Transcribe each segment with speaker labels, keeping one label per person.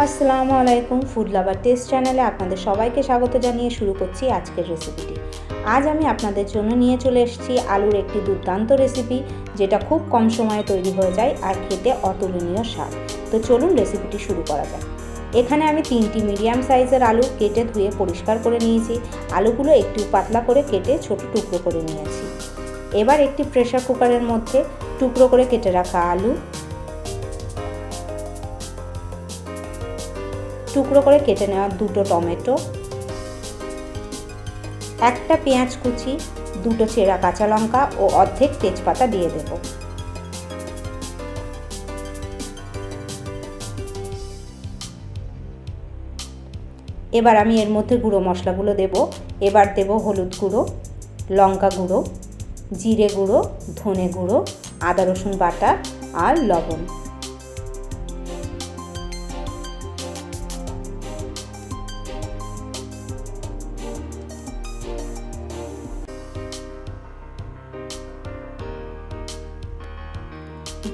Speaker 1: আসসালামু আলাইকুম। Food lover test চ্যানেলে আপনাদের সবাইকে স্বাগত জানিয়ে শুরু করছি আজকের রেসিপিটি। আজ আমি আপনাদের জন্য নিয়ে চলে এসেছি আলুর একটি দুর্দান্ত রেসিপি, যেটা খুব কম সময়ে তৈরি হয়ে যায় আর খেতে অতুলনীয় স্বাদ। তো চলুন রেসিপিটি শুরু করা যাক। এখানে আমি 3টি মিডিয়াম সাইজের আলু কেটে ধুয়ে পরিষ্কার করে নিয়েছি। আলুগুলো একটু পাতলা করে কেটে ছোট টুকরো করে নিয়েছি। এবার একটি প্রেসার কুকারের মধ্যে টুকরো করে কেটে রাখা আলু, টুকরো করে কেটে নেওয়া দুটো টমেটো, একটা পেঁয়াজ কুচি, দুটো চেরা কাঁচা লঙ্কা ও অর্ধেক তেজপাতা দিয়ে দেব। এবার আমি এর মধ্যে গুঁড়ো মশলাগুলো দেব। এবার দেব হলুদ গুঁড়ো, লঙ্কা গুঁড়ো, জিরে গুঁড়ো, ধনে গুঁড়ো, আদা রসুন বাটা আর লবণ।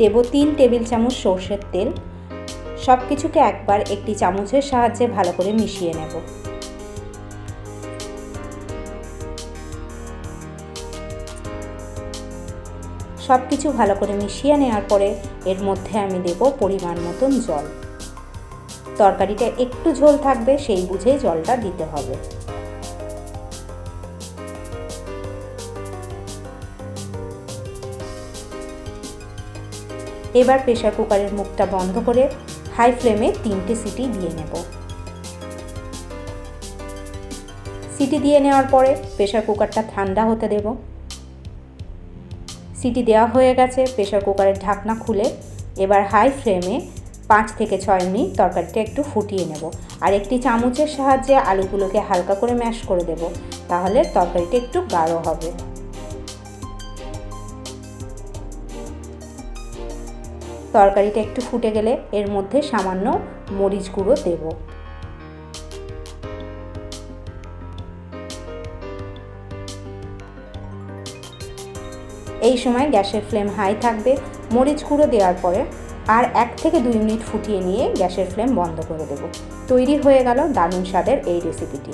Speaker 1: দেব 3 টেবিল চামচ সর্ষের তেল। সব কিছুকে একবার একটি চামচের সাহায্যে ভালো করে মিশিয়ে নেব। সব কিছু ভালো করে মিশিয়ে নেওয়ার পরে এর মধ্যে আমি দেব পরিমাণ মতন জল। তরকারিটা একটু ঝোল থাকবে, সেই বুঝে জলটা দিতে হবে। এবার প্রেসার কুকারের মুখটা বন্ধ করে হাই ফ্লেমে 3টে সিটি দিয়ে নেব। সিটি দিয়ে নেওয়ার পরে প্রেসার কুকারটা ঠান্ডা হতে দেব। সিটি দেওয়া হয়ে গেছে। প্রেসার কুকারের ঢাকনা খুলে এবার হাই ফ্লেমে 5 থেকে 6 মিনিট তরকারিটা একটু ফুটিয়ে নেব। আর একটি চামচের সাহায্যে আলুগুলোকে হালকা করে ম্যাশ করে দেব, তাহলে তরকারিটা একটু গাঢ় হবে। তরকারিটা একটু ফুটে গেলে এর মধ্যে সামান্য মরিচ গুঁড়ো দেব। এই সময় গ্যাসের ফ্লেম হাই থাকবে। মরিচ গুঁড়ো দেওয়ার পরে আর 1 থেকে 2 মিনিট ফুটিয়ে নিয়ে গ্যাসের ফ্লেম বন্ধ করে দেব। তৈরি হয়ে গেল দারুণ স্বাদের এই রেসিপিটি।